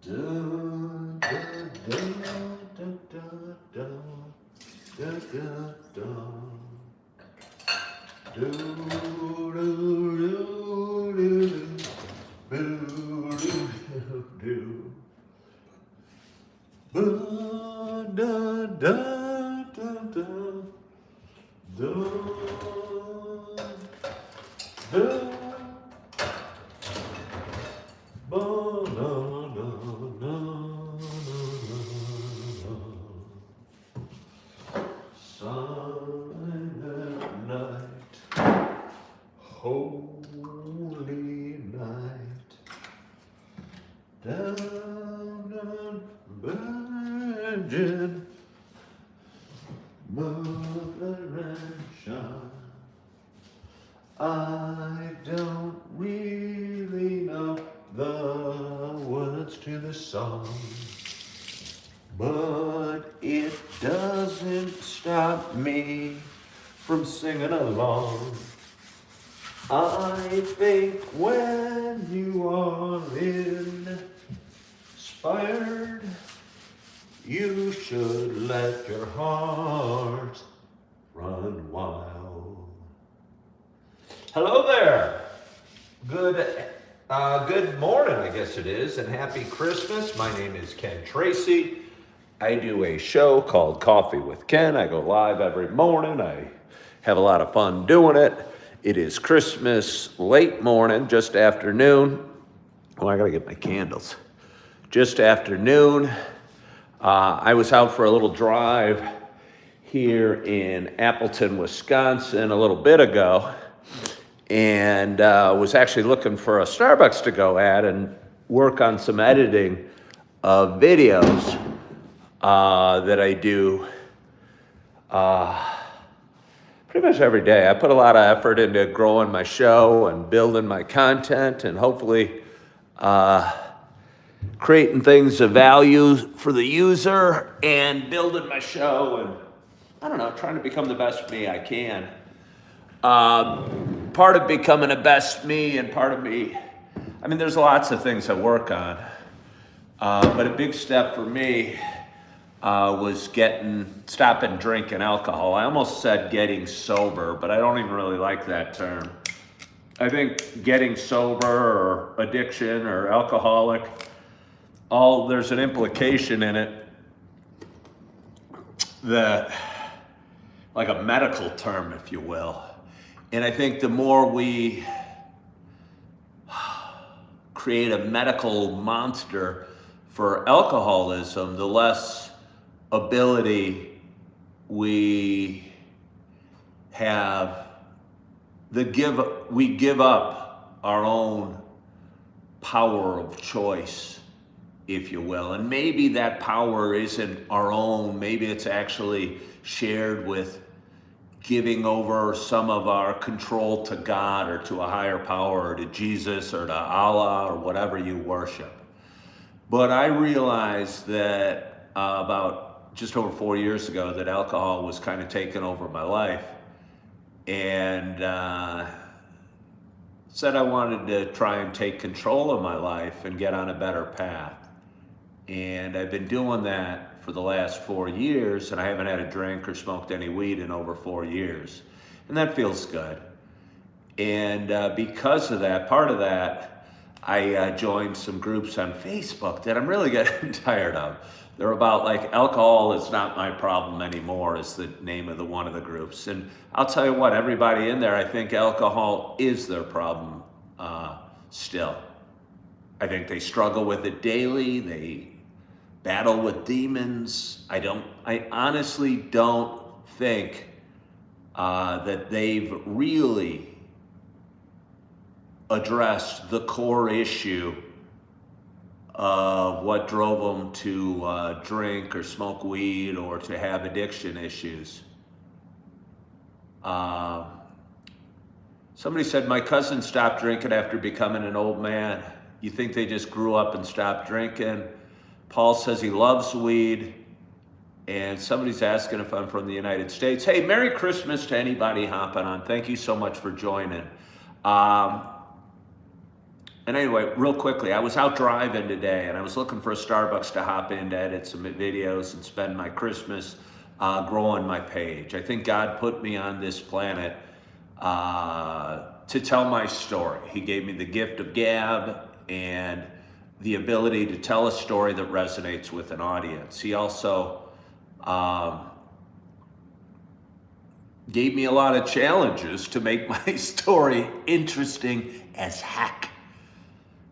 Do, do, do, do, do, do, do, do, do. Do, do, do, do, do, do, do. Ba, da, da, da, da. Do, do. Ba, na, na, na, na, na. Silent night, holy night, down on Virgin Mother and shine. I don't really know the words to the song, but it doesn't stop me from singing along. I think when you are inspired, you should let your heart run wild. Hello there. Good morning, I guess it is, and happy Christmas. My name is Ken Tracy. I do a show called Coffee with Ken. I go live every morning. I have a lot of fun doing it. It is Christmas late morning, just afternoon. Oh, I gotta get my candles. Just afternoon. I was out for a little drive here in Appleton, Wisconsin a little bit ago, and was actually looking for a Starbucks to go at and work on some editing of videos that I do pretty much every day. I put a lot of effort into growing my show and building my content and hopefully creating things of value for the user and building my show and, I don't know, trying to become the best me I can. Part of becoming a best me and part of me, I mean, there's lots of things I work on, but a big step for me was stopping drinking alcohol. I almost said getting sober, but I don't even really like that term. I think getting sober or addiction or alcoholic, there's an implication in it that, like a medical term, if you will. And I think the more we create a medical monster for alcoholism, the less ability we have, we give up our own power of choice, if you will. And maybe that power isn't our own, maybe it's actually shared with giving over some of our control to God or to a higher power or to Jesus or to Allah or whatever you worship. But I realized that about just over 4 years ago that alcohol was kind of taking over my life, and said I wanted to try and take control of my life and get on a better path. And I've been doing that for the last 4 years, and I haven't had a drink or smoked any weed in over 4 years. And that feels good. And because of that, part of that, I joined some groups on Facebook that I'm really getting tired of. They're about, like, alcohol is not my problem anymore is the name of one of the groups. And I'll tell you what, everybody in there, I think alcohol is their problem still. I think they struggle with it daily. They battle with demons. I honestly don't think that they've really addressed the core issue of what drove them to drink or smoke weed or to have addiction issues. Somebody said, my cousin stopped drinking after becoming an old man. You think they just grew up and stopped drinking? Paul says he loves weed. And somebody's asking if I'm from the United States. Hey, Merry Christmas to anybody hopping on. Thank you so much for joining. And anyway, real quickly, I was out driving today and I was looking for a Starbucks to hop in to edit some videos and spend my Christmas growing my page. I think God put me on this planet to tell my story. He gave me the gift of gab and the ability to tell a story that resonates with an audience. He also gave me a lot of challenges to make my story interesting as heck.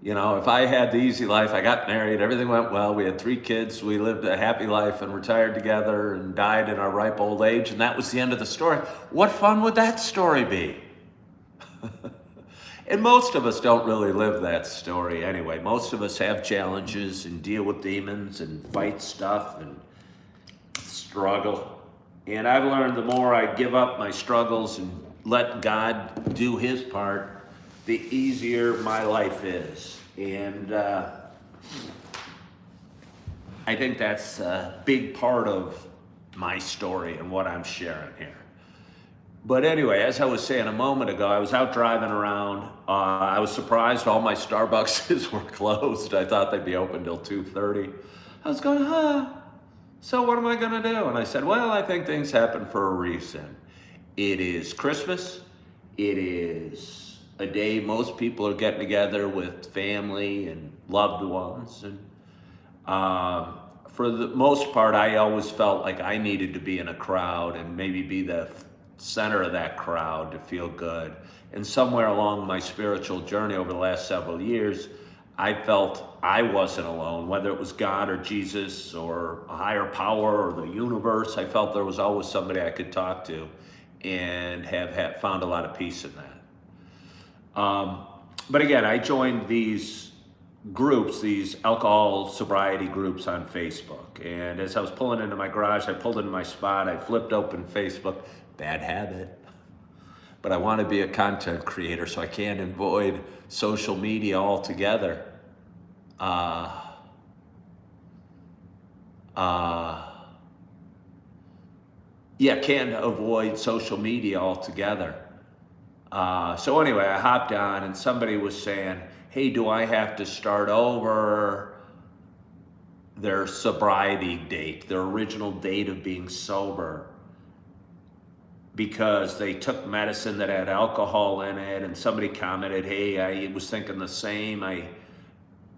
You know, if I had the easy life, I got married, everything went well, we had 3 kids, we lived a happy life and retired together and died in our ripe old age, and that was the end of the story. What fun would that story be? And most of us don't really live that story anyway. Most of us have challenges and deal with demons and fight stuff and struggle. And I've learned the more I give up my struggles and let God do his part, the easier my life is. And I think that's a big part of my story and what I'm sharing here. But anyway, as I was saying a moment ago, I was out driving around. I was surprised all my Starbucks were closed. I thought they'd be open till 2:30. I was going, so what am I gonna do? And I said, well, I think things happen for a reason. It is Christmas. It is a day most people are getting together with family and loved ones. And for the most part, I always felt like I needed to be in a crowd and maybe be the center of that crowd to feel good. And somewhere along my spiritual journey over the last several years, I felt I wasn't alone, whether it was God or Jesus or a higher power or the universe. I felt there was always somebody I could talk to and have found a lot of peace in that. But again, I joined these groups, these alcohol sobriety groups on Facebook. And as I was pulling into my garage, I pulled into my spot, I flipped open Facebook. Bad habit. But I want to be a content creator, so I can't avoid social media altogether. Can't avoid social media altogether. So anyway, I hopped on and somebody was saying, hey, do I have to start over their sobriety date, their original date of being sober, because they took medicine that had alcohol in it? And somebody commented, hey, I was thinking the same. I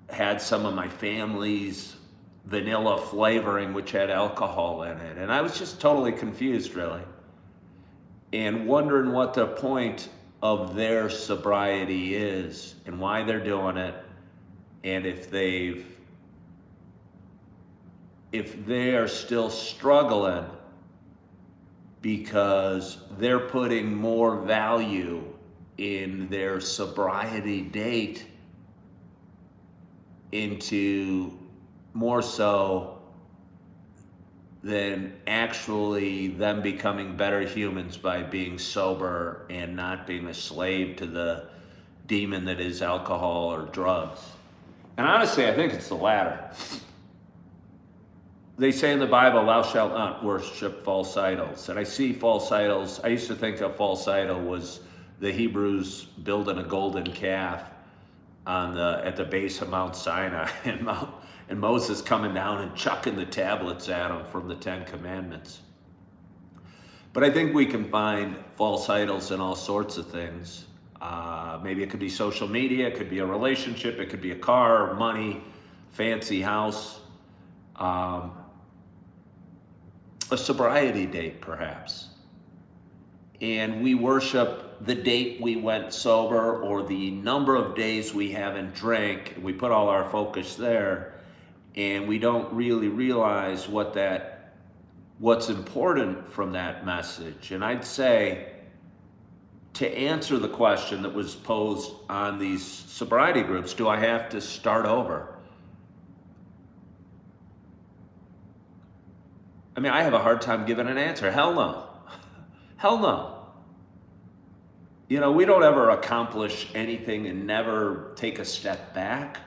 had some of my family's vanilla flavoring, which had alcohol in it. And I was just totally confused, really, and wondering what the point of their sobriety is and why they're doing it, and if they are still struggling because they're putting more value in their sobriety date into more so than actually them becoming better humans by being sober and not being a slave to the demon that is alcohol or drugs. And honestly, I think it's the latter. They say in the Bible, thou shalt not worship false idols. And I see false idols. I used to think a false idol was the Hebrews building a golden calf at the base of Mount Sinai, and Moses coming down and chucking the tablets at them from the 10 Commandments. But I think we can find false idols in all sorts of things. Maybe it could be social media, it could be a relationship, it could be a car, money, fancy house. A sobriety date, perhaps. And we worship the date we went sober or the number of days we haven't drank. We put all our focus there, and we don't really realize what's important from that message. And I'd say, to answer the question that was posed on these sobriety groups, do I have to start over? I mean, I have a hard time giving an answer. Hell no. Hell no. You know, we don't ever accomplish anything and never take a step back,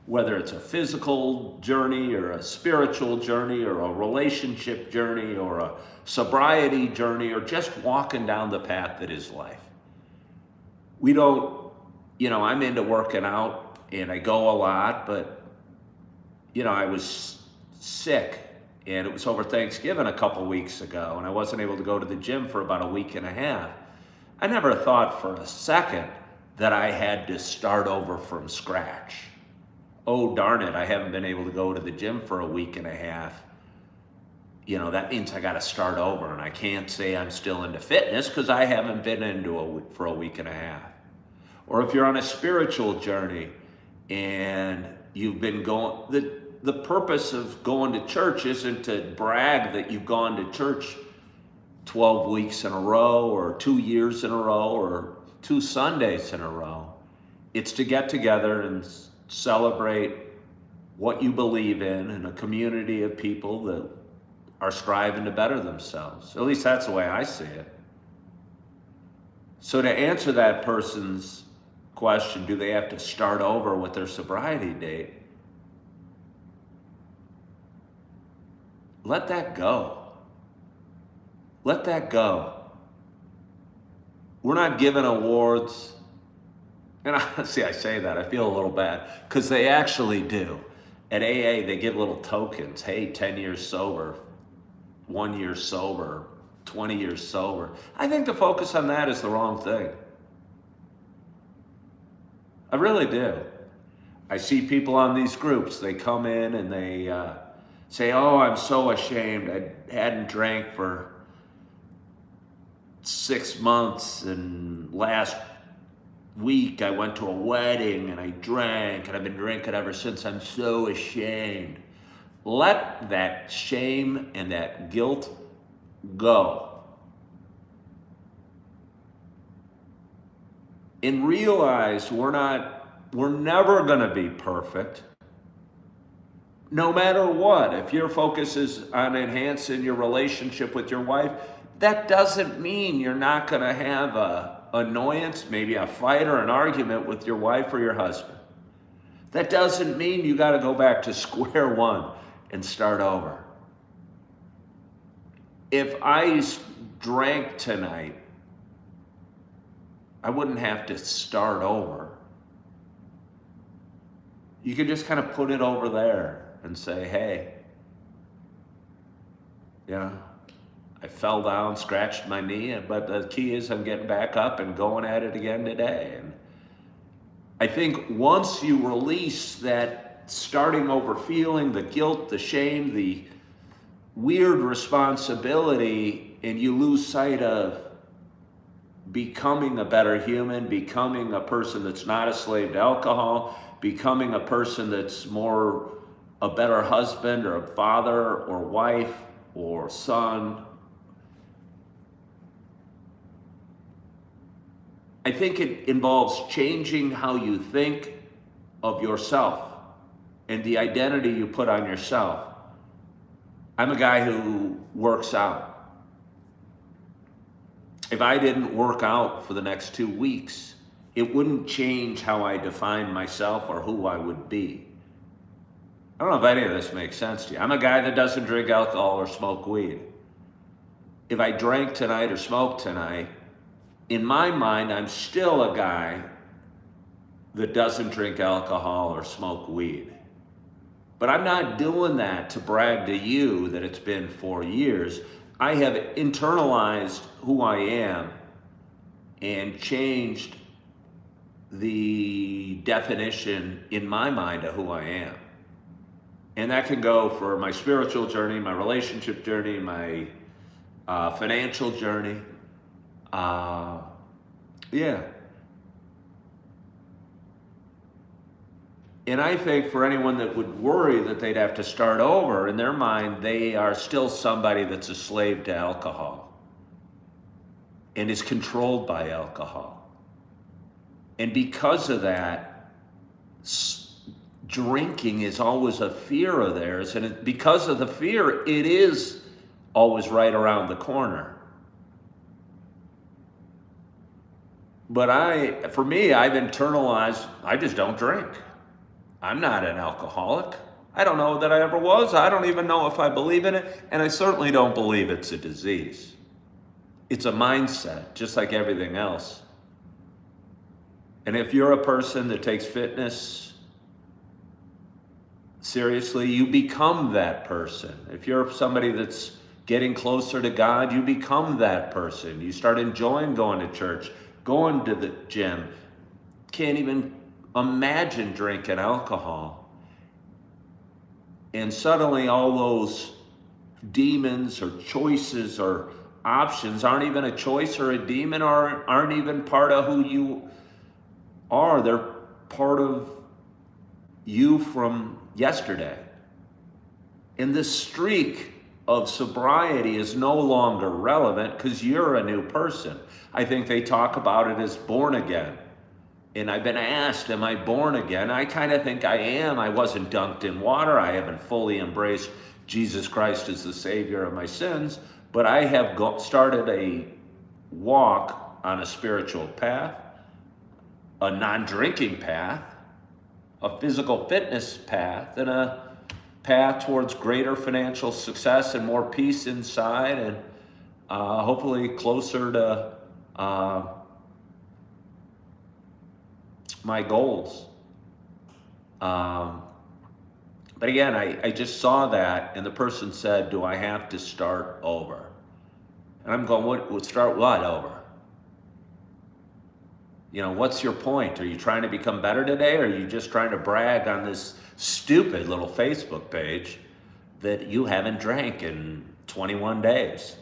whether it's a physical journey or a spiritual journey or a relationship journey or a sobriety journey or just walking down the path that is life. We don't, I'm into working out and I go a lot, but I was sick, and it was over Thanksgiving a couple weeks ago, and I wasn't able to go to the gym for about a week and a half. I never thought for a second that I had to start over from scratch. Oh, darn it, I haven't been able to go to the gym for a week and a half. That means I got to start over, and I can't say I'm still into fitness because I haven't been into for a week and a half. Or if you're on a spiritual journey and you've been going, the purpose of going to church isn't to brag that you've gone to church 12 weeks in a row or 2 years in a row or 2 Sundays in a row. It's to get together and celebrate what you believe in a community of people that are striving to better themselves. At least that's the way I see it. So to answer that person's question, do they have to start over with their sobriety date? Let that go. Let that go. We're not giving awards. And honestly, I say that, I feel a little bad, because they actually do. At AA, they give little tokens. Hey, 10 years sober, 1 year sober, 20 years sober. I think to focus on that is the wrong thing. I really do. I see people on these groups, they come in and they say, oh, I'm so ashamed. I hadn't drank for 6 months, and last week I went to a wedding and I drank, and I've been drinking ever since. I'm so ashamed. Let that shame and that guilt go. And realize we're never gonna be perfect. No matter what, if your focus is on enhancing your relationship with your wife, that doesn't mean you're not gonna have a annoyance, maybe a fight or an argument with your wife or your husband. That doesn't mean you gotta go back to square one and start over. If I drank tonight, I wouldn't have to start over. You can just kind of put it over there and say, hey, I fell down, scratched my knee, but the key is I'm getting back up and going at it again today. And I think once you release that starting over feeling, the guilt, the shame, the weird responsibility, and you lose sight of becoming a better human, becoming a person that's not a slave to alcohol, becoming a person that's more a better husband or a father or wife or son. I think it involves changing how you think of yourself and the identity you put on yourself. I'm a guy who works out. If I didn't work out for the next 2 weeks, it wouldn't change how I define myself or who I would be. I don't know if any of this makes sense to you. I'm a guy that doesn't drink alcohol or smoke weed. If I drank tonight or smoked tonight, in my mind, I'm still a guy that doesn't drink alcohol or smoke weed. But I'm not doing that to brag to you that it's been 4 years. I have internalized who I am and changed the definition in my mind of who I am. And that can go for my spiritual journey, my relationship journey, my financial journey. And I think for anyone that would worry that they'd have to start over, in their mind, they are still somebody that's a slave to alcohol and is controlled by alcohol. And because of that, drinking is always a fear of theirs. And because of the fear, it is always right around the corner. But for me, I've internalized, I just don't drink. I'm not an alcoholic. I don't know that I ever was. I don't even know if I believe in it. And I certainly don't believe it's a disease. It's a mindset, just like everything else. And if you're a person that takes fitness seriously, you become that person. If you're somebody that's getting closer to God, you become that person. You start enjoying going to church, going to the gym. Can't even imagine drinking alcohol. And suddenly all those demons or choices or options aren't even a choice or a demon, or aren't even part of who you are. They're part of you from yesterday. And this streak of sobriety is no longer relevant because you're a new person. I think they talk about it as born again. And I've been asked, am I born again? I kind of think I am. I wasn't dunked in water. I haven't fully embraced Jesus Christ as the Savior of my sins, but I have started a walk on a spiritual path, a non-drinking path, a physical fitness path, and a path towards greater financial success and more peace inside, and hopefully closer to my goals. But again, I just saw that, and the person said, do I have to start over? And I'm going, start what over? You know, what's your point? Are you trying to become better today, or are you just trying to brag on this stupid little Facebook page that you haven't drank in 21 days?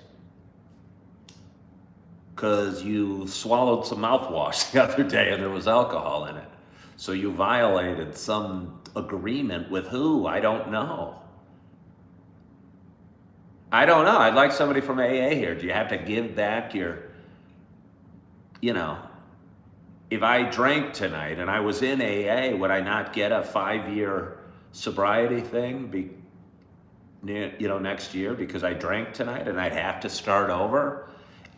Because you swallowed some mouthwash the other day and there was alcohol in it. So you violated some agreement with who? I don't know. I'd like somebody from AA here. Do you have to give back your, if I drank tonight and I was in AA, would I not get a 5-year sobriety thing next year because I drank tonight and I'd have to start over?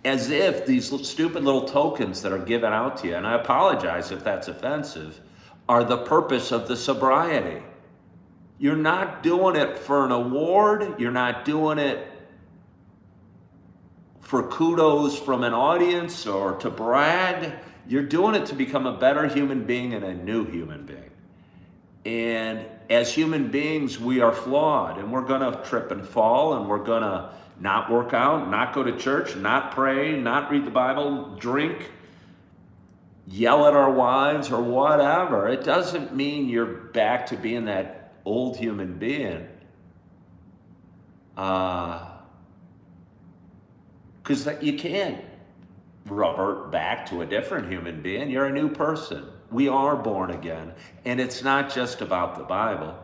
As if these stupid little tokens that are given out to you, and I apologize if that's offensive, are the purpose of the sobriety. You're not doing it for an award. You're not doing it for kudos from an audience or to brag. You're doing it to become a better human being and a new human being. And as human beings, we are flawed, and we're gonna trip and fall, and we're gonna not work out, not go to church, not pray, not read the Bible, drink, yell at our wives or whatever. It doesn't mean you're back to being that old human being. Because you can't revert back to a different human being. You're a new person. We are born again. And it's not just about the Bible.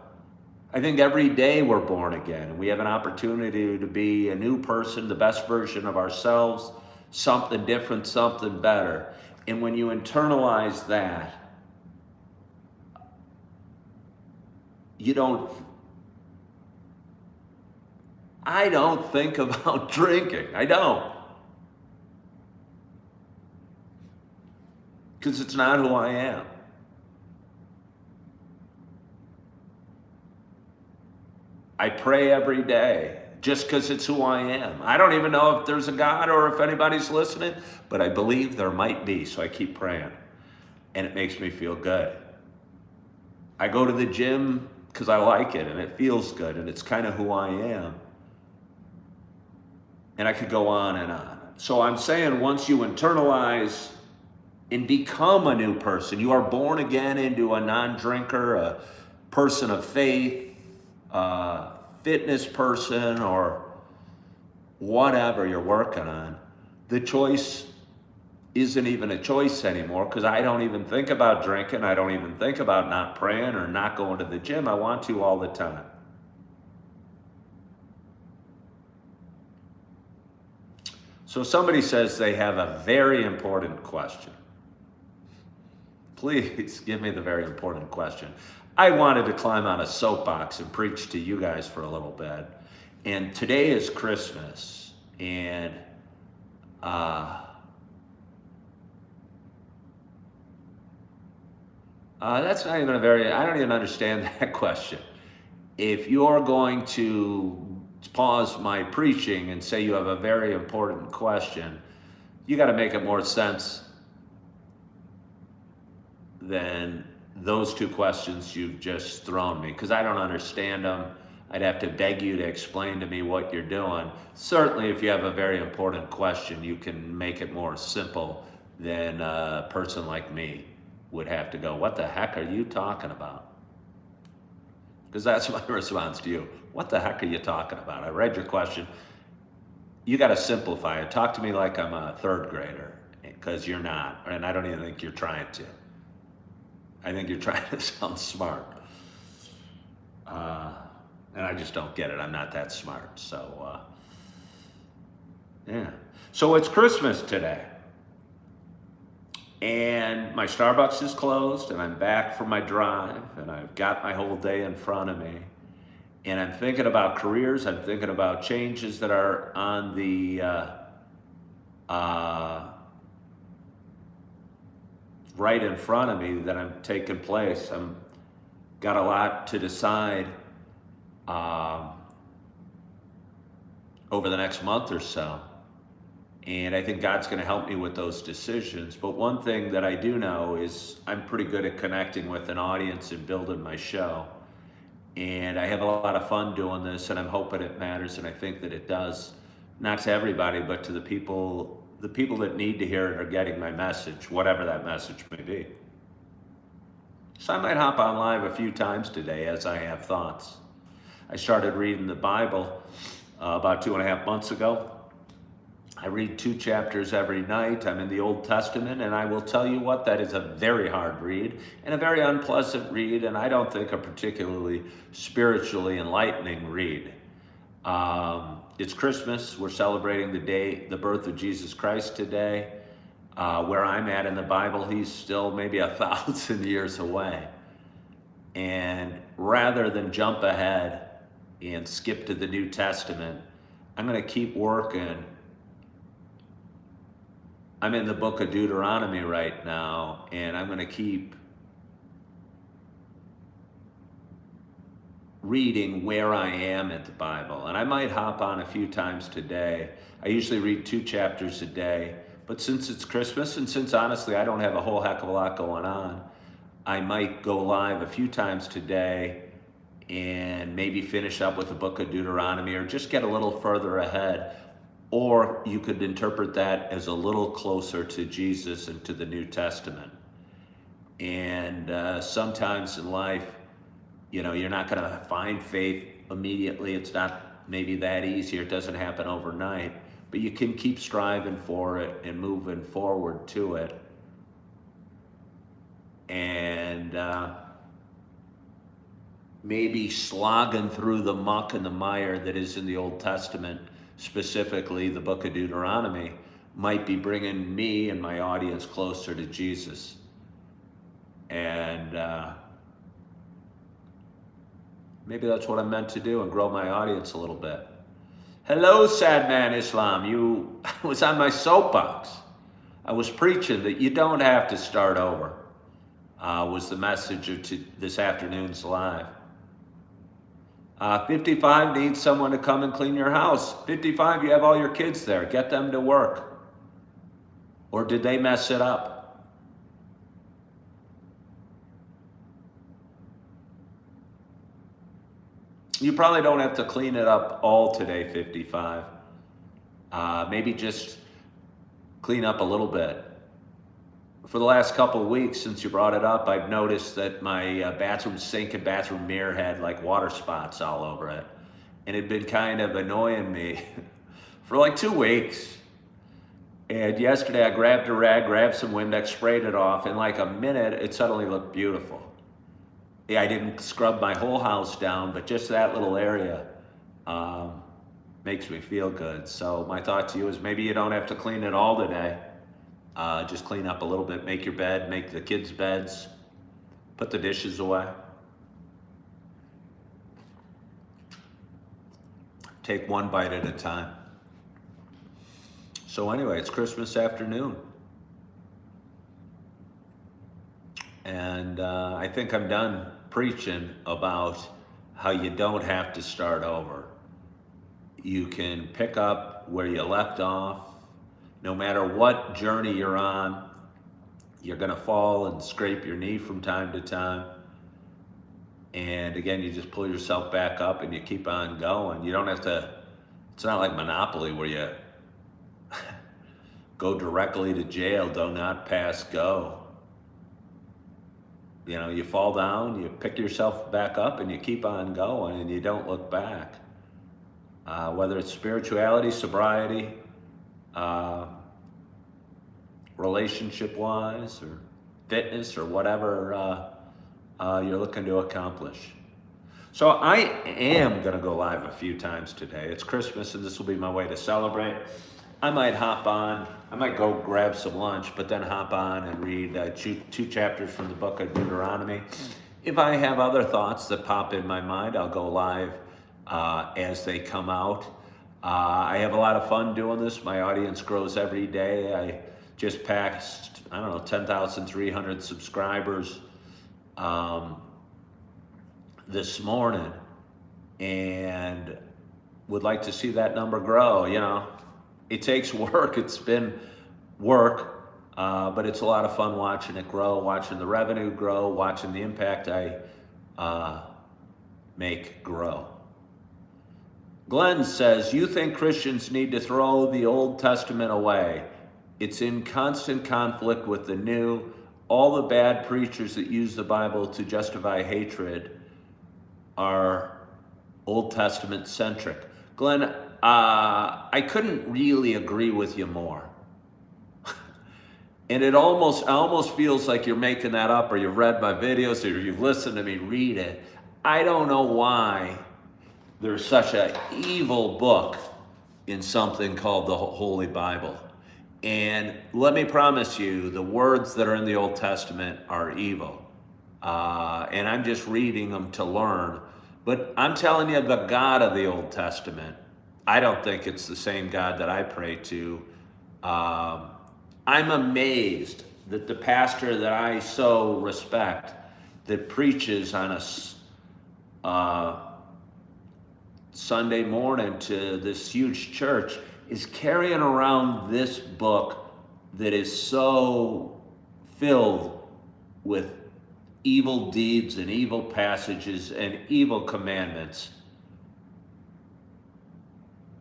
I think every day we're born again, and we have an opportunity to be a new person, the best version of ourselves, something different, something better. And when you internalize that, I don't think about drinking. I don't. Because it's not who I am. I pray every day just because it's who I am. I don't even know if there's a God or if anybody's listening, but I believe there might be, so I keep praying. And it makes me feel good. I go to the gym because I like it and it feels good and it's kind of who I am. And I could go on and on. So I'm saying once you internalize and become a new person, you are born again into a non-drinker, a person of faith, fitness person, or whatever you're working on, the choice isn't even a choice anymore, because I don't even think about drinking. I don't even think about not praying or not going to the gym. I want to all the time. So somebody says they have a very important question. Please give me the very important question. I wanted to climb on a soapbox and preach to you guys for a little bit. And today is Christmas. And that's not even I don't even understand that question. If you're going to pause my preaching and say you have a very important question, you got to make it more sense than those two questions you've just thrown me, because I don't understand them. I'd have to beg you to explain to me what you're doing. Certainly, if you have a very important question, you can make it more simple than a person like me would have to go, what the heck are you talking about? Because that's my response to you. What the heck are you talking about? I read your question. You got to simplify it. Talk to me like I'm a third grader, because you're not, and I don't even think you're trying to. I think you're trying to sound smart. And I just don't get it. I'm not that smart. So, yeah. So it's Christmas today. And my Starbucks is closed, and I'm back from my drive, and I've got my whole day in front of me. And I'm thinking about careers. I'm thinking about changes that are on the right in front of me that I'm taking place. I'm got a lot to decide over the next month or so. And I think God's going to help me with those decisions. But one thing that I do know is I'm pretty good at connecting with an audience and building my show. And I have a lot of fun doing this, and I'm hoping it matters, and I think that it does. Not to everybody, but to the people that need to hear it are getting my message, whatever that message may be. So I might hop on live a few times today as I have thoughts. I started reading the Bible about 2.5 months ago. I read 2 chapters every night. I'm in the Old Testament, and I will tell you what, that is a very hard read and a very unpleasant read, and I don't think a particularly spiritually enlightening read. It's Christmas. We're celebrating the birth of Jesus Christ today. Where I'm at in the Bible, he's still maybe 1,000 years away. And rather than jump ahead and skip to the New Testament, I'm going to keep working. I'm in the book of Deuteronomy right now, and I'm going to keep reading where I am at the Bible. And I might hop on a few times today. I usually read 2 chapters a day, but since it's Christmas, and since honestly I don't have a whole heck of a lot going on, I might go live a few times today and maybe finish up with the book of Deuteronomy, or just get a little further ahead. Or you could interpret that as a little closer to Jesus and to the New Testament. And sometimes in life, you're not going to find faith immediately. It's not maybe that easy, or it doesn't happen overnight. But you can keep striving for it and moving forward to it. And maybe slogging through the muck and the mire that is in the Old Testament, specifically the book of Deuteronomy, might be bringing me and my audience closer to Jesus. And maybe that's what I'm meant to do, and grow my audience a little bit. Hello, Sad Man Islam. I was on my soapbox. I was preaching that you don't have to start over, was the message of this afternoon's live. 55 needs someone to come and clean your house. 55, you have all your kids there. Get them to work. Or did they mess it up? You probably don't have to clean it up all today, 55. Maybe just clean up a little bit. For the last couple of weeks since you brought it up, I've noticed that my bathroom sink and bathroom mirror had like water spots all over it. And it'd been kind of annoying me for like 2 weeks. And yesterday I grabbed a rag, grabbed some Windex, sprayed it off. In like a minute, it suddenly looked beautiful. Yeah, I didn't scrub my whole house down, but just that little area makes me feel good. So my thought to you is maybe you don't have to clean it all today. Just clean up a little bit, make your bed, make the kids' beds, put the dishes away. Take one bite at a time. So anyway, it's Christmas afternoon. And I think I'm done preaching about how you don't have to start over. You can pick up where you left off. No matter what journey you're on, You're going to fall and scrape your knee from time to time. And again, you just pull yourself back up and you keep on going. You don't have to, it's not like Monopoly where you go directly to jail, do not pass go. You know, you fall down, you pick yourself back up and you keep on going and you don't look back. Whether it's spirituality, sobriety, relationship-wise, or fitness, or whatever you're looking to accomplish. So I am going to go live a few times today. It's Christmas, and this will be my way to celebrate. I might hop on, I might go grab some lunch, but then hop on and read two chapters from the book of Deuteronomy. If I have other thoughts that pop in my mind, I'll go live as they come out. I have a lot of fun doing this. My audience grows every day. I just passed, 10,300 subscribers this morning, and would like to see that number grow. You know, it takes work. It's been work, but it's a lot of fun watching it grow, watching the revenue grow, watching the impact I make grow. Glenn says, you think Christians need to throw the Old Testament away? It's in constant conflict with the New. All the bad preachers that use the Bible to justify hatred are Old Testament centric. Glenn, I couldn't really agree with you more. And it almost feels like you're making that up, or you've read my videos, or you've listened to me read it. I don't know why there's such an evil book in something called the Holy Bible. And let me promise you, the words that are in the Old Testament are evil. And I'm just reading them to learn. But I'm telling you, the God of the Old Testament, I don't think it's the same God that I pray to. I'm amazed that the pastor that I so respect, that preaches on a Sunday morning to this huge church, is carrying around this book that is so filled with evil deeds and evil passages and evil commandments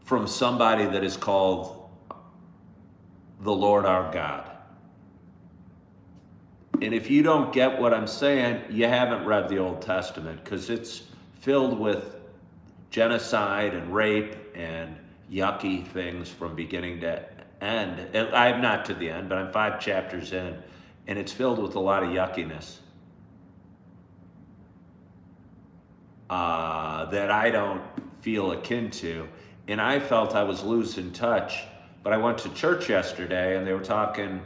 from somebody that is called the Lord our God. And if you don't get what I'm saying, you haven't read the Old Testament, because it's filled with genocide and rape and yucky things from beginning to end. And I'm not to the end, but I'm 5 chapters in, and it's filled with a lot of yuckiness that I don't feel akin to. And I felt I was losing touch. But I went to church yesterday, and they were talking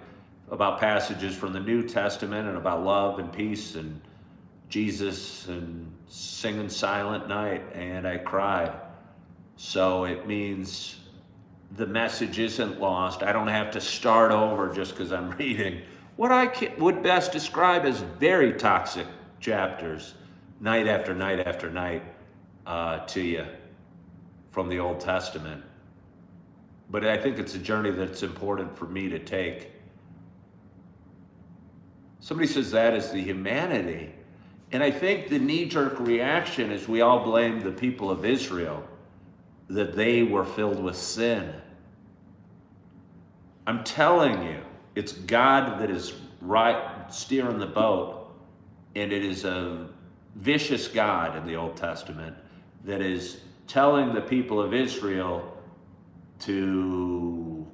about passages from the New Testament and about love and peace and Jesus and singing Silent Night, and I cried. So it means the message isn't lost. I don't have to start over just because I'm reading what I would best describe as very toxic chapters, night after night after night, to you from the Old Testament. But I think it's a journey that's important for me to take. Somebody says that is the humanity. And I think the knee-jerk reaction is we all blame the people of Israel, that they were filled with sin. I'm telling you, it's God that is steering the boat, and it is a vicious God in the Old Testament that is telling the people of Israel to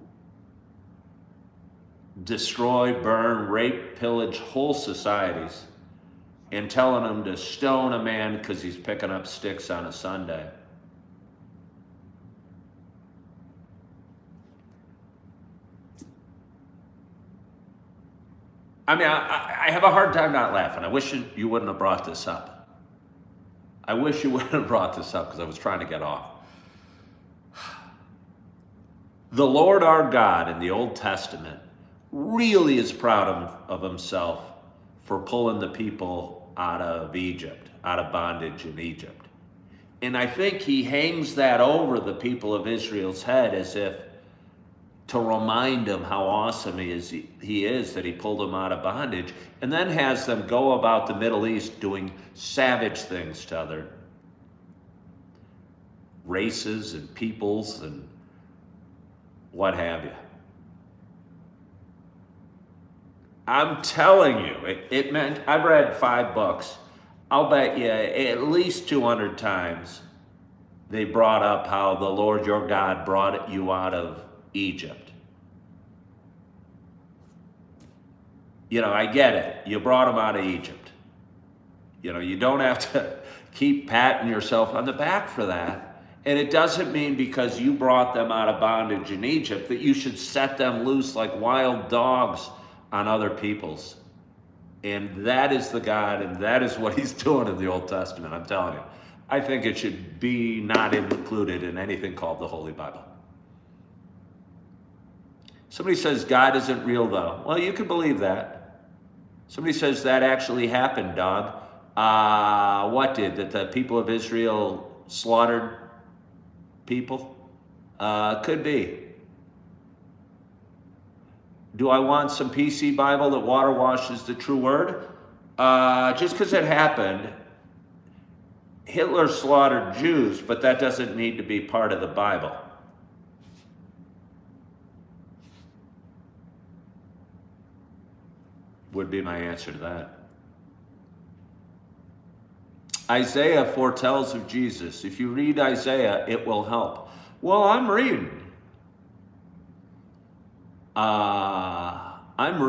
destroy, burn, rape, pillage whole societies, and telling them to stone a man because he's picking up sticks on a Sunday. I mean, I have a hard time not laughing. I wish you wouldn't have brought this up. I wish you wouldn't have brought this up, because I was trying to get off. The Lord our God in the Old Testament really is proud of himself for pulling the people out of Egypt, out of bondage in Egypt. And I think he hangs that over the people of Israel's head as if to remind them how awesome he is that he pulled them out of bondage, and then has them go about the Middle East doing savage things to other races and peoples and what have you. I'm telling you, it meant, I've read 5 books. I'll bet you at least 200 times they brought up how the Lord your God brought you out of Egypt. You know, I get it. You brought them out of Egypt. You know, you don't have to keep patting yourself on the back for that. And it doesn't mean because you brought them out of bondage in Egypt that you should set them loose like wild dogs on other peoples. And that is the God, and that is what he's doing in the Old Testament, I'm telling you. I think it should be not included in anything called the Holy Bible. Somebody says God isn't real though. Well, you can believe that. Somebody says that actually happened, dog. What did? That the people of Israel slaughtered people? Could be. Do I want some PC Bible that water washes the true word? Just because it happened, Hitler slaughtered Jews, but that doesn't need to be part of the Bible. Would be my answer to that. Isaiah foretells of Jesus. If you read Isaiah, it will help. Well, I'm reading. And I'm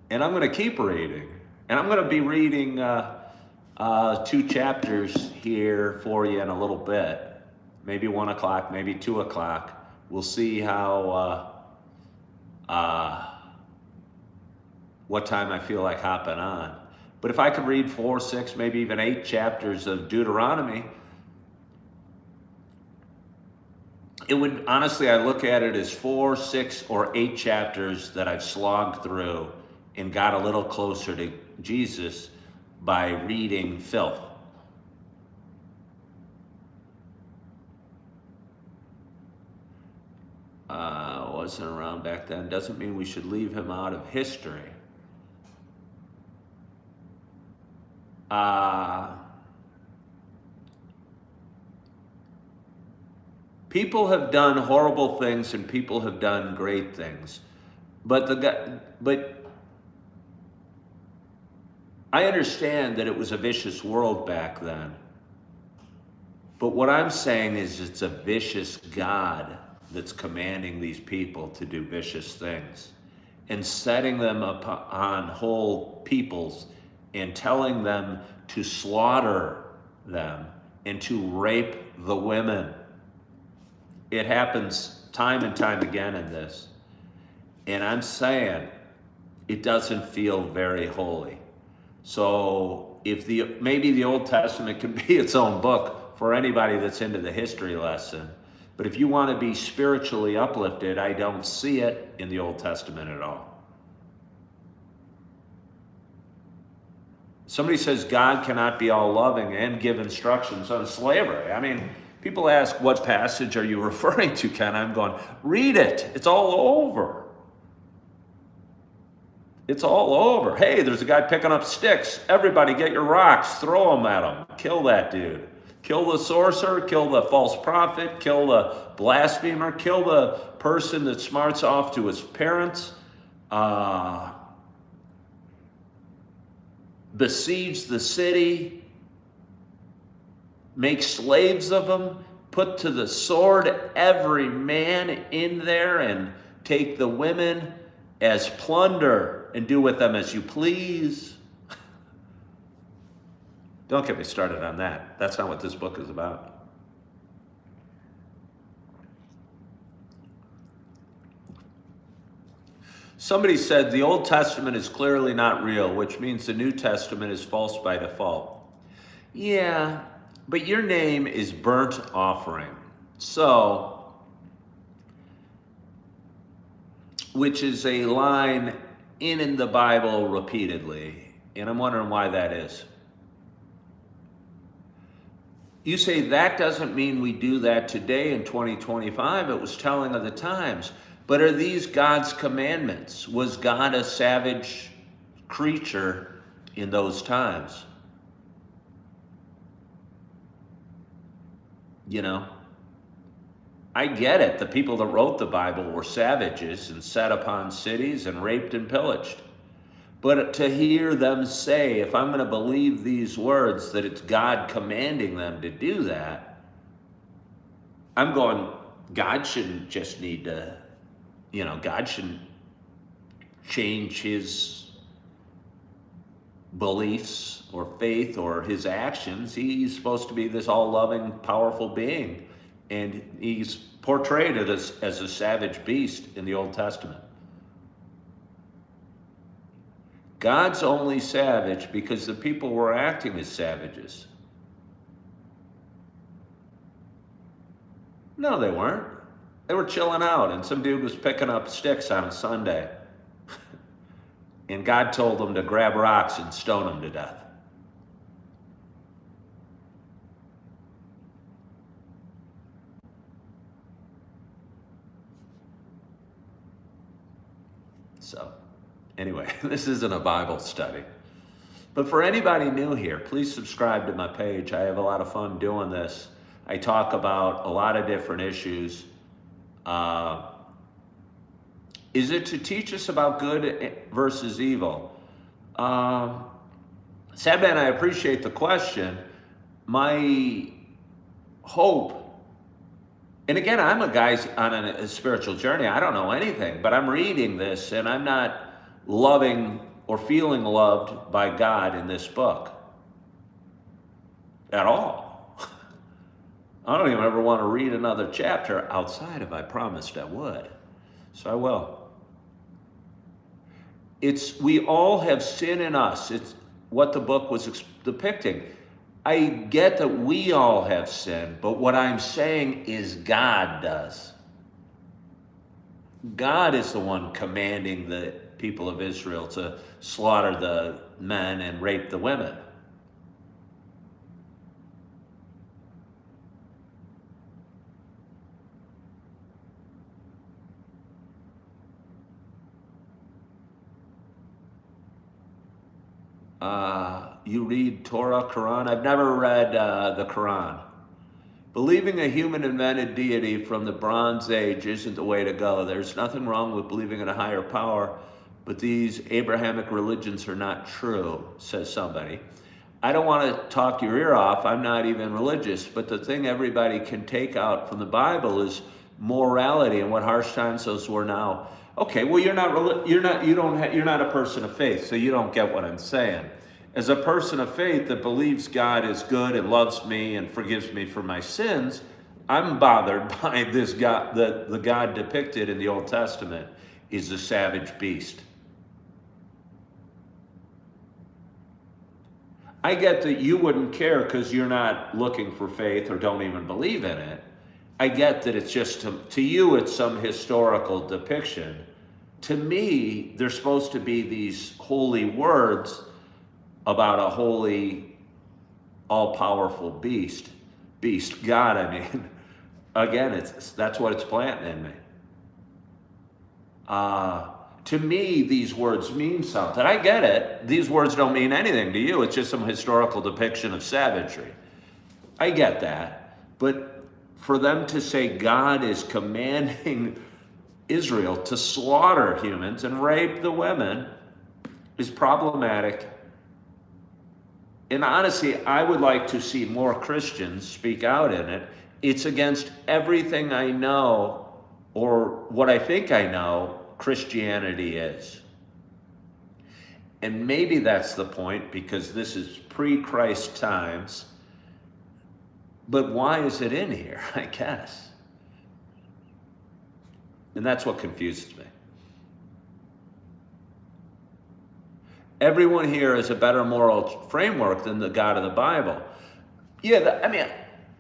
going to keep reading. And I'm going to be reading 2 chapters here for you in a little bit. Maybe 1 o'clock, maybe 2 o'clock. We'll see how, what time I feel like hopping on. But if I could read 4, 6, maybe even 8 chapters of Deuteronomy, it would, honestly, I look at it as 4, 6, or 8 chapters that I've slogged through and got a little closer to Jesus by reading filth. Wasn't around back then. Doesn't mean we should leave him out of history. People have done horrible things and people have done great things. But I understand that it was a vicious world back then. But what I'm saying is it's a vicious God that's commanding these people to do vicious things and setting them upon whole peoples and telling them to slaughter them and to rape the women. It happens time and time again in this. And I'm saying it doesn't feel very holy. So if maybe the Old Testament can be its own book for anybody that's into the history lesson. But if you want to be spiritually uplifted, I don't see it in the Old Testament at all. Somebody says God cannot be all loving and give instructions on slavery. I mean, people ask, what passage are you referring to, Ken? I'm going, read it. It's all over. It's all over. Hey, there's a guy picking up sticks. Everybody get your rocks. Throw them at him. Kill that dude. Kill the sorcerer. Kill the false prophet. Kill the blasphemer. Kill the person that smarts off to his parents. Besiege the city. Make slaves of them. Put to the sword every man in there and take the women as plunder and do with them as you please. Don't get me started on that. That's not what this book is about. Somebody said the Old Testament is clearly not real, which means the New Testament is false by default. Yeah, but your name is burnt offering. So, which is a line in the Bible repeatedly, and I'm wondering why that is. You say that doesn't mean we do that today in 2025. It was telling of the times. But are these God's commandments? Was God a savage creature in those times? You know, I get it. The people that wrote the Bible were savages and set upon cities and raped and pillaged. But to hear them say, if I'm going to believe these words, that it's God commanding them to do that, I'm going, God shouldn't just need to, God shouldn't change his beliefs or faith or his actions. He's supposed to be this all-loving, powerful being. And he's portrayed it as a savage beast in the Old Testament. God's only savage because the people were acting as savages. No, they weren't. They were chilling out, and some dude was picking up sticks on a Sunday. And God told them to grab rocks and stone them to death. So, anyway, this isn't a Bible study. But for anybody new here, please subscribe to my page. I have a lot of fun doing this. I talk about a lot of different issues. Is it to teach us about good versus evil? Sadman, I appreciate the question. My hope, and again, I'm a guy on a spiritual journey. I don't know anything, but I'm reading this and I'm not loving or feeling loved by God in this book at all. I don't even ever want to read another chapter outside of I promised I would. So I will. We all have sin in us. It's what the book was depicting. I get that we all have sin, but what I'm saying is God does. God is the one commanding the people of Israel to slaughter the men and rape the women. You read Torah, Quran? I've never read the Quran. Believing a human invented deity from the Bronze Age isn't the way to go. There's nothing wrong with believing in a higher power, but these Abrahamic religions are not true, says somebody. I don't want to talk your ear off. I'm not even religious, but the thing everybody can take out from the Bible is morality and what harsh times those were now. Okay, well, you're not a person of faith, so you don't get what I'm saying. As a person of faith that believes God is good and loves me and forgives me for my sins, I'm bothered by this God, the God depicted in the Old Testament is a savage beast. I get that you wouldn't care because you're not looking for faith or don't even believe in it. I get that it's just, to you, it's some historical depiction. To me, there's supposed to be these holy words about a holy, all-powerful beast, God, I mean. Again, that's what it's planting in me. To me, these words mean something. I get it. These words don't mean anything to you. It's just some historical depiction of savagery. I get that. But for them to say God is commanding Israel to slaughter humans and rape the women is problematic. And honestly, I would like to see more Christians speak out in it. It's against everything I know, or what I think I know, Christianity is. And maybe that's the point, because this is pre-Christ times. But why is it in here, I guess? And that's what confuses me. Everyone here has a better moral framework than the God of the Bible. Yeah,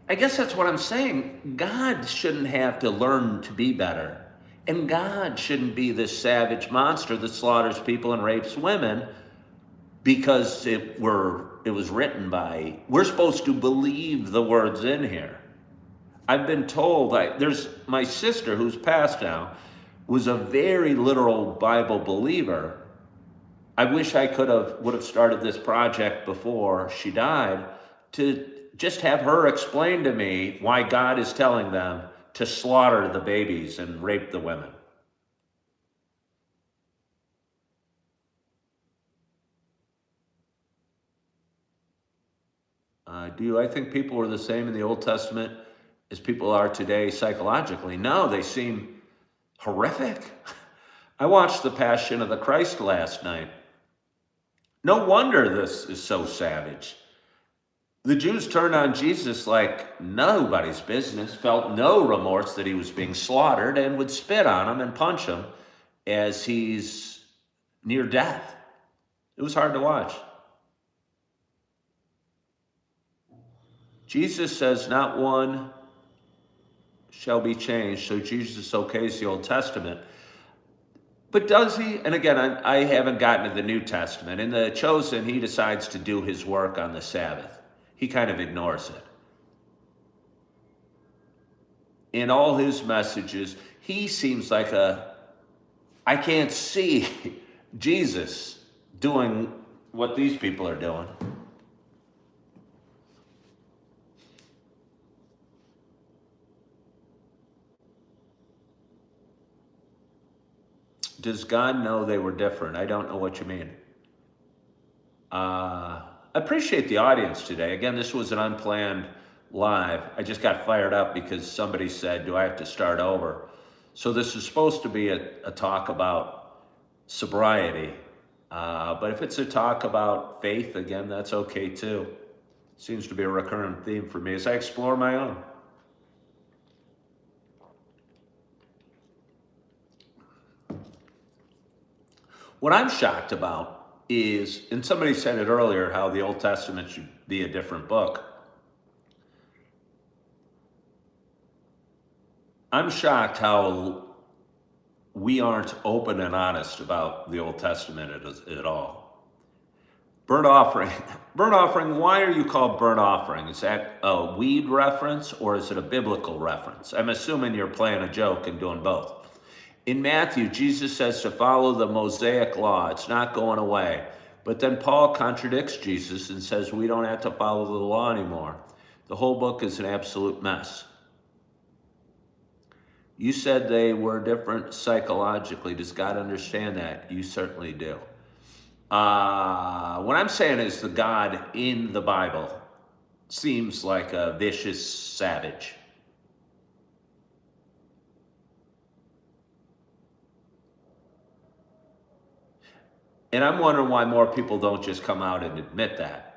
I guess that's what I'm saying. God shouldn't have to learn to be better. And God shouldn't be this savage monster that slaughters people and rapes women because we're it was written by. We're supposed to believe the words in here. I've been told, there's my sister who's passed now, was a very literal Bible believer. I wish I would have started this project before she died to just have her explain to me why God is telling them to slaughter the babies and rape the women. I think people were the same in the Old Testament as people are today psychologically? No, they seem horrific. I watched The Passion of the Christ last night. No wonder this is so savage. The Jews turned on Jesus like nobody's business, felt no remorse that he was being slaughtered, and would spit on him and punch him as he's near death. It was hard to watch. Jesus says not one shall be changed. So Jesus okays the Old Testament. But does he? And again, I haven't gotten to the New Testament. In the Chosen, he decides to do his work on the Sabbath. He kind of ignores it. In all his messages, he seems like I can't see Jesus doing what these people are doing. Does God know they were different? I don't know what you mean. I appreciate the audience today. Again, this was an unplanned live. I just got fired up because somebody said, do I have to start over? So this is supposed to be a talk about sobriety. But if it's a talk about faith, again, that's okay too. Seems to be a recurrent theme for me as I explore my own. What I'm shocked about is, and somebody said it earlier, how the Old Testament should be a different book. I'm shocked how we aren't open and honest about the Old Testament at all. Burnt offering, why are you called burnt offering? Is that a weed reference or is it a biblical reference? I'm assuming you're playing a joke and doing both. In Matthew, Jesus says to follow the Mosaic law. It's not going away. But then Paul contradicts Jesus and says we don't have to follow the law anymore. The whole book is an absolute mess. You said they were different psychologically. Does God understand that? You certainly do. What I'm saying is the God in the Bible seems like a vicious savage. And I'm wondering why more people don't just come out and admit that.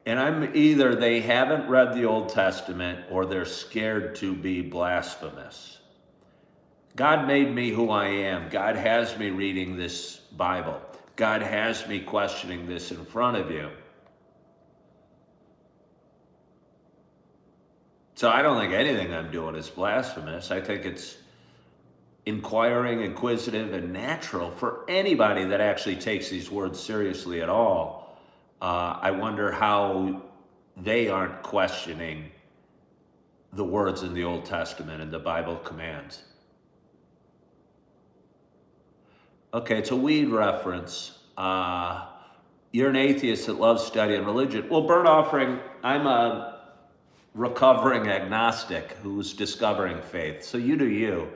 And I'm either they haven't read the Old Testament or they're scared to be blasphemous. God made me who I am. God has me reading this Bible. God has me questioning this in front of you. So I don't think anything I'm doing is blasphemous. I think it's inquiring, inquisitive, and natural for anybody that actually takes these words seriously at all. I wonder how they aren't questioning the words in the Old Testament and the Bible commands. Okay, it's a weed reference. You're an atheist that loves studying religion. Well, burnt offering, I'm a recovering agnostic who's discovering faith. So you do you.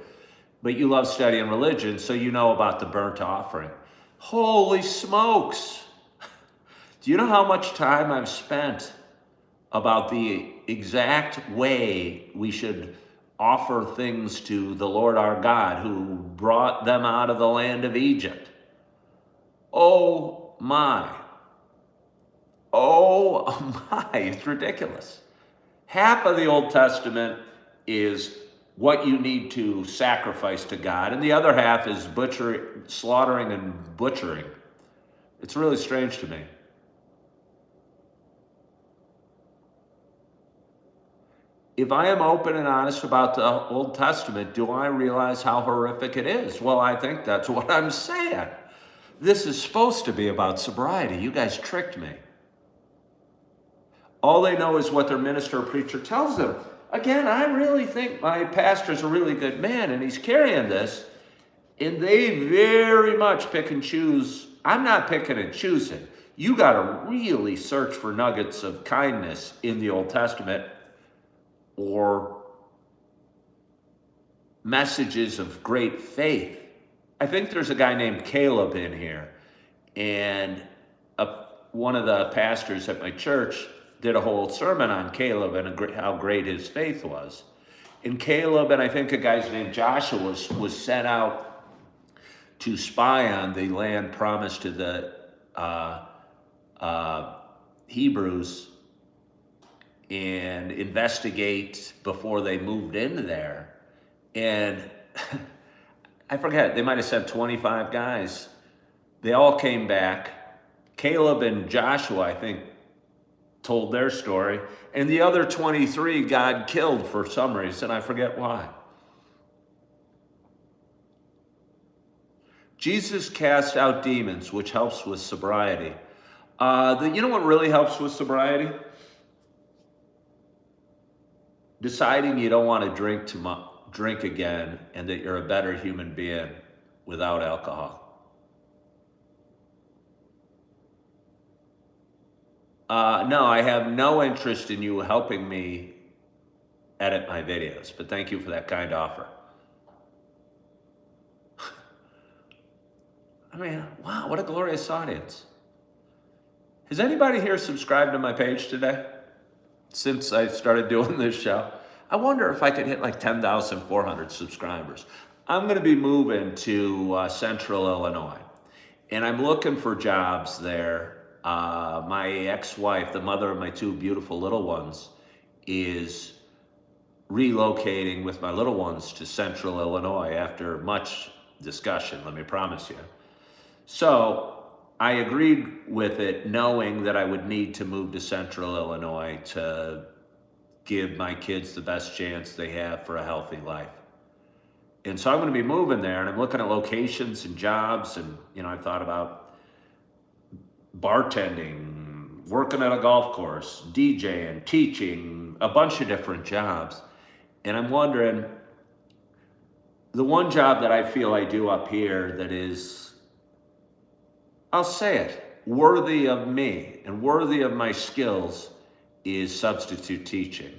But you love studying religion, so you know about the burnt offering. Holy smokes! Do you know how much time I've spent about the exact way we should offer things to the Lord our God who brought them out of the land of Egypt? Oh my. Oh my, it's ridiculous. Half of the Old Testament is what you need to sacrifice to God, and the other half is slaughtering and butchering. It's really strange to me. If I am open and honest about the Old Testament, do I realize how horrific it is? Well, I think that's what I'm saying. This is supposed to be about sobriety. You guys tricked me. All they know is what their minister or preacher tells them. Again, I really think my pastor's a really good man and he's carrying this. And they very much pick and choose. I'm not picking and choosing. You got to really search for nuggets of kindness in the Old Testament or messages of great faith. I think there's a guy named Caleb in here, and one of the pastors at my church did a whole sermon on Caleb and how great his faith was. And Caleb, and I think a guy's named Joshua, was sent out to spy on the land promised to the Hebrews and investigate before they moved into there. And I forget, they might have sent 25 guys. They all came back. Caleb and Joshua, I think, told their story. And the other 23 God killed for some reason. I forget why. Jesus cast out demons, which helps with sobriety. You know what really helps with sobriety? Deciding you don't want to drink again and that you're a better human being without alcohol. No, I have no interest in you helping me edit my videos, but thank you for that kind offer. I mean, wow, what a glorious audience. Has anybody here subscribed to my page today since I started doing this show? I wonder if I could hit like 10,400 subscribers. I'm going to be moving to Central Illinois, and I'm looking for jobs there. My ex-wife, the mother of my two beautiful little ones, is relocating with my little ones to Central Illinois after much discussion, let me promise you. So I agreed with it knowing that I would need to move to Central Illinois to give my kids the best chance they have for a healthy life. And so I'm going to be moving there, and I'm looking at locations and jobs, and I thought about bartending, working at a golf course, DJing, teaching, a bunch of different jobs. And I'm wondering, the one job that I feel I do up here that is, I'll say it, worthy of me and worthy of my skills is substitute teaching.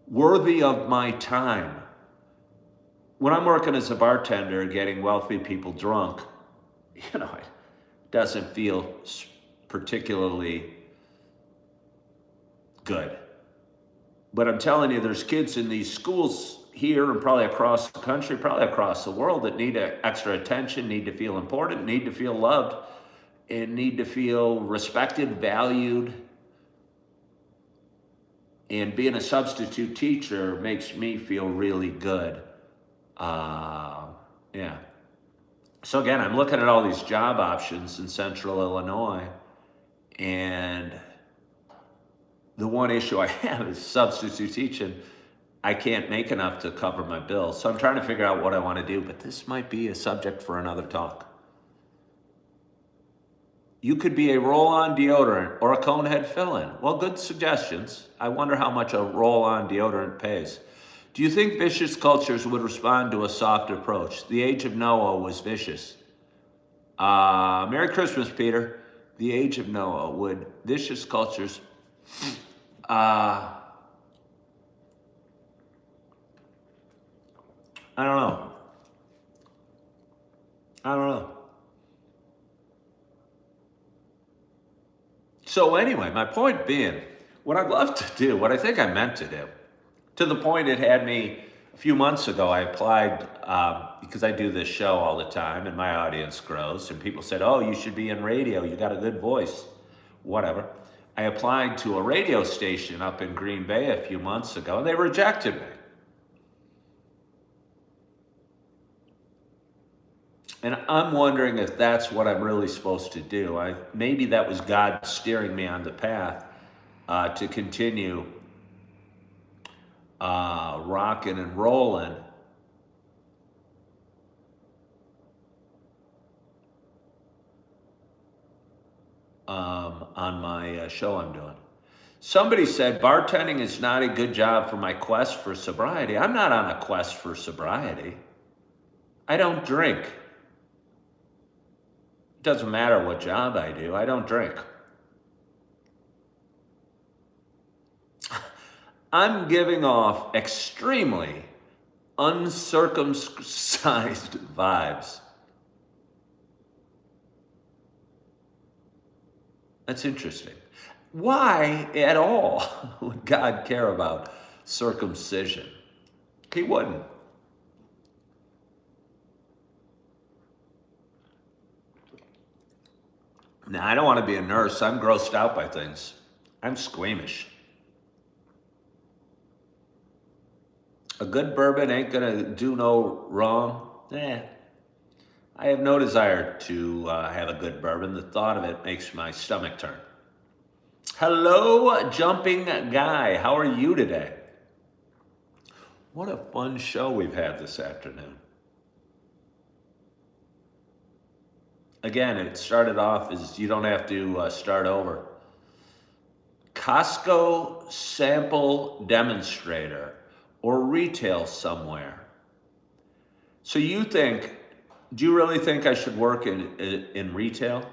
Worthy of my time. When I'm working as a bartender getting wealthy people drunk, it doesn't feel particularly good. But I'm telling you, there's kids in these schools here and probably across the country, probably across the world that need extra attention, need to feel important, need to feel loved, and need to feel respected, valued. And being a substitute teacher makes me feel really good. Yeah. So again, I'm looking at all these job options in Central Illinois, and the one issue I have is substitute teaching. I can't make enough to cover my bills. So I'm trying to figure out what I want to do, but this might be a subject for another talk. You could be a roll-on deodorant or a cone head fill-in. Well, good suggestions. I wonder how much a roll-on deodorant pays. Do you think vicious cultures would respond to a soft approach? The age of Noah was vicious. Merry Christmas, Peter. The age of Noah. Would vicious cultures... I don't know. So anyway, my point being, what I'd love to do, what I think I meant to do, to the point it had me, a few months ago, I applied, because I do this show all the time and my audience grows, and people said, oh, you should be in radio, you got a good voice, whatever. I applied to a radio station up in Green Bay a few months ago, and they rejected me. And I'm wondering if that's what I'm really supposed to do. Maybe that was God steering me on the path to continue rocking and rolling. on my show I'm doing. Somebody said bartending is not a good job for my quest for sobriety. I'm not on a quest for sobriety. I don't drink. It doesn't matter what job I do, I don't drink. I'm giving off extremely uncircumcised vibes. That's interesting. Why at all would God care about circumcision? He wouldn't. Now, I don't want to be a nurse. I'm grossed out by things. I'm squeamish. A good bourbon ain't gonna do no wrong. I have no desire to have a good bourbon. The thought of it makes my stomach turn. Hello, jumping guy. How are you today? What a fun show we've had this afternoon. Again, it started off as you don't have to start over. Costco sample demonstrator or retail somewhere. So do you really think I should work in retail?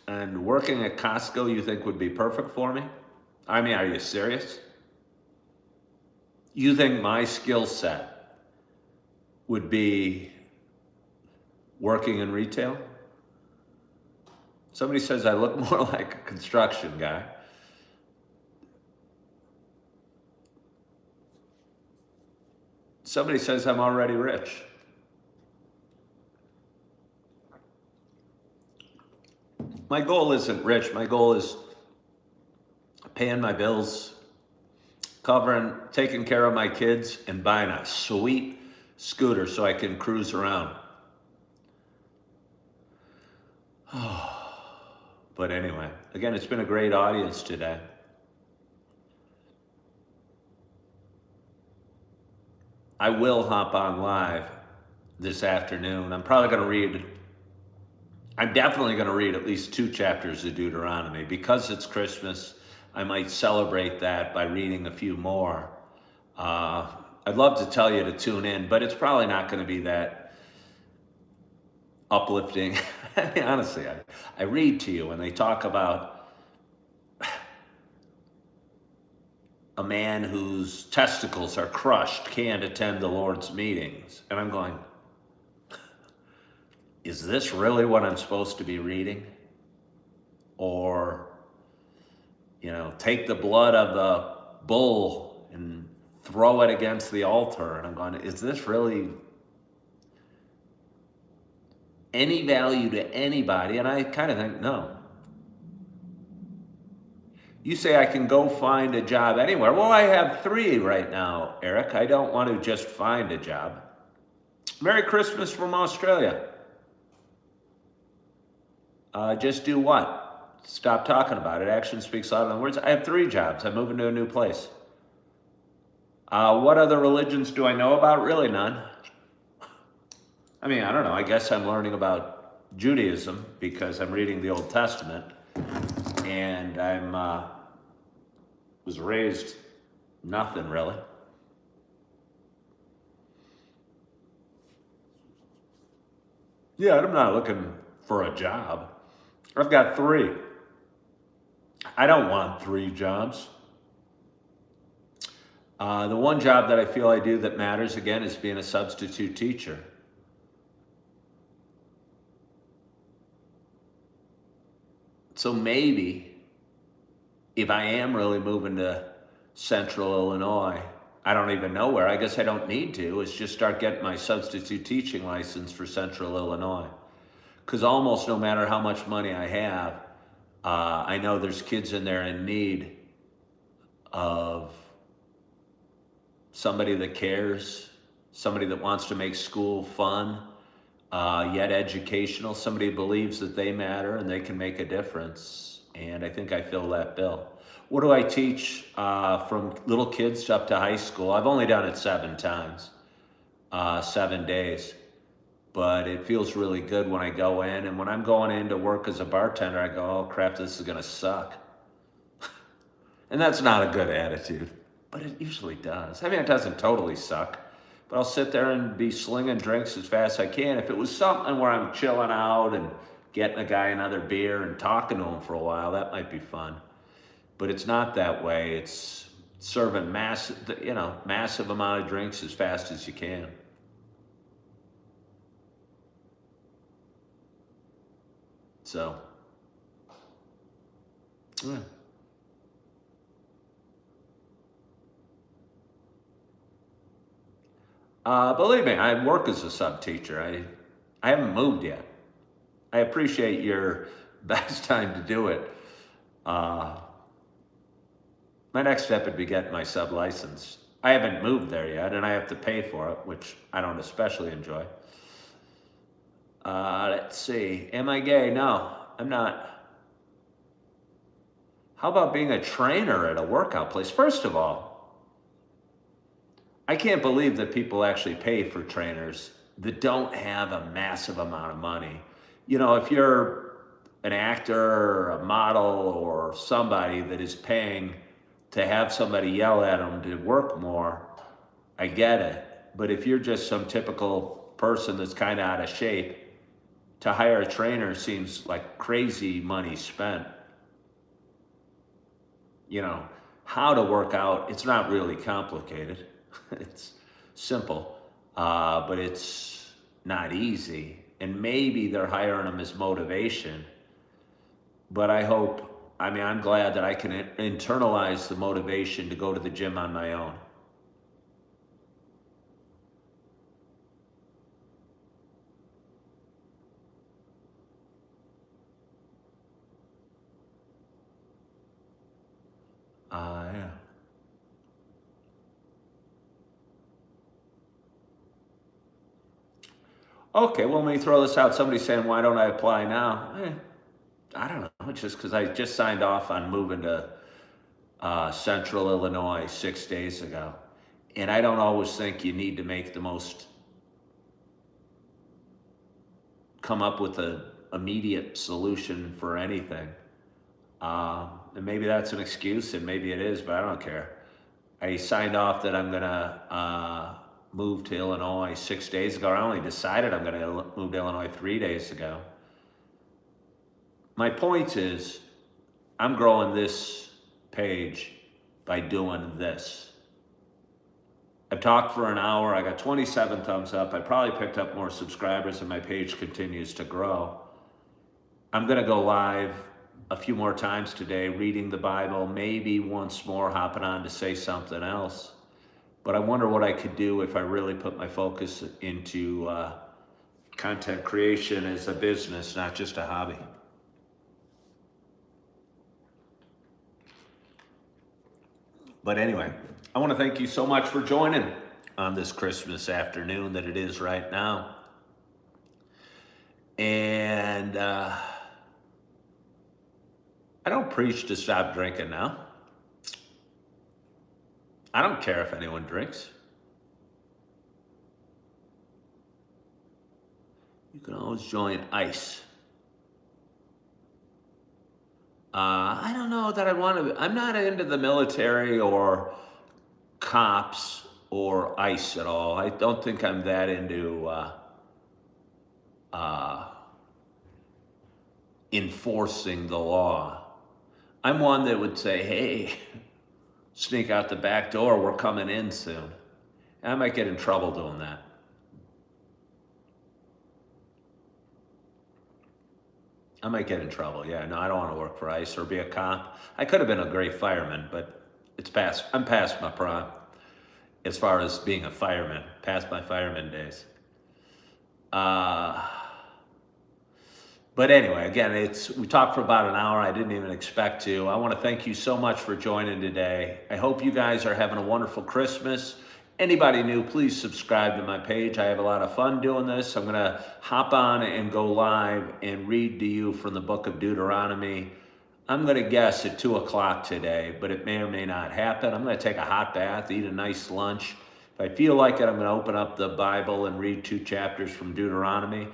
And working at Costco you think would be perfect for me? I mean, are you serious? You think my skill set would be working in retail? Somebody says I look more like a construction guy. Somebody says I'm already rich. My goal isn't rich. My goal is paying my bills, taking care of my kids, and buying a sweet scooter so I can cruise around. But anyway, again, it's been a great audience today. I will hop on live this afternoon. I'm definitely going to read at least 2 chapters of Deuteronomy. Because it's Christmas, I might celebrate that by reading a few more. I'd love to tell you to tune in, but it's probably not going to be that uplifting. I mean, honestly, I read to you and they talk about a man whose testicles are crushed can't attend the Lord's meetings. And I'm going, is this really what I'm supposed to be reading? Or, take the blood of the bull and throw it against the altar. And I'm going, is this really any value to anybody? And I kind of think, no. You say I can go find a job anywhere. Well, I have 3 right now, Eric. I don't want to just find a job. Merry Christmas from Australia. Just do what? Stop talking about it. Action speaks louder than words. I have 3 jobs. I'm moving to a new place. What other religions do I know about? Really none. I mean, I don't know. I guess I'm learning about Judaism because I'm reading the Old Testament. And was raised nothing really. Yeah, I'm not looking for a job. I've got 3. I don't want 3 jobs. The one job that I feel I do that matters, again, is being a substitute teacher. So maybe if I am really moving to Central Illinois, I don't even know where. I guess I don't need to. It's just start getting my substitute teaching license for Central Illinois. Because almost no matter how much money I have, I know there's kids in there in need of somebody that cares, somebody that wants to make school fun, yet educational, somebody who believes that they matter and they can make a difference. And I think I fill that bill. What do I teach from little kids up to high school? I've only done it 7 times. 7 days. But it feels really good when I go in. And when I'm going in to work as a bartender, I go, oh crap, this is gonna suck. And that's not a good attitude, but it usually does. I mean, it doesn't totally suck, but I'll sit there and be slinging drinks as fast as I can. If it was something where I'm chilling out and getting a guy another beer and talking to him for a while, that might be fun. But it's not that way. It's serving massive amount of drinks as fast as you can. So, yeah. Believe me, I work as a sub teacher. I haven't moved yet. I appreciate your best time to do it. Uh, my next step would be getting my sub license. I haven't moved there yet, and I have to pay for it, which I don't especially enjoy. Let's see. Am I gay? No, I'm not. How about being a trainer at a workout place? First of all, I can't believe that people actually pay for trainers that don't have a massive amount of money. You know, if you're an actor or a model or somebody that is paying to have somebody yell at them to work more, I get it. But if you're just some typical person that's kind of out of shape, to hire a trainer seems like crazy money spent. You know, how to work out, it's not really complicated. It's simple, but it's not easy. And maybe they're hiring them as motivation. But I'm glad that I can internalize the motivation to go to the gym on my own. Yeah. Okay, well, let me throw this out. Somebody's saying, why don't I apply now? I don't know. It's just because I just signed off on moving to Central Illinois 6 days ago. And I don't always think you need to make the most, come up with an immediate solution for anything. And maybe that's an excuse, and maybe it is, but I don't care. I signed off that I'm gonna move to Illinois 6 days ago. I only decided I'm gonna move to Illinois 3 days ago. My point is, I'm growing this page by doing this. I've talked for an hour. I got 27 thumbs up. I probably picked up more subscribers and my page continues to grow. I'm gonna go live a few more times today, reading the Bible, maybe once more hopping on to say something else. But I wonder what I could do if I really put my focus into content creation as a business, not just a hobby. But anyway, I want to thank you so much for joining on this Christmas afternoon that it is right now. And I don't preach to stop drinking now. I don't care if anyone drinks. You can always join ICE. I don't know that I want to. I'm not into the military or cops or ICE at all. I don't think I'm that into enforcing the law. I'm one that would say, hey, sneak out the back door, we're coming in soon. And I might get in trouble doing that. I might get in trouble. Yeah, no, I don't want to work for ICE or be a cop. I could have been a great fireman, but I'm past my prime as far as being a fireman, past my fireman days. But anyway, again, we talked for about an hour. I didn't even expect to. I want to thank you so much for joining today. I hope you guys are having a wonderful Christmas. Anybody new, please subscribe to my page. I have a lot of fun doing this. I'm going to hop on and go live and read to you from the book of Deuteronomy. I'm going to guess at 2 o'clock today, but it may or may not happen. I'm going to take a hot bath, eat a nice lunch. If I feel like it, I'm going to open up the Bible and read 2 chapters from Deuteronomy,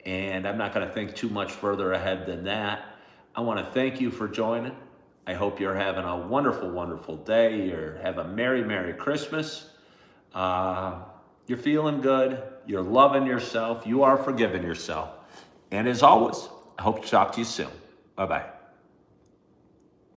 and I'm not going to think too much further ahead than that. I want to thank you for joining. I hope you're having a wonderful, wonderful day. Have a Merry, Merry Christmas. You're feeling good. You're loving yourself. You are forgiving yourself. And as always, I hope to talk to you soon. Bye-bye.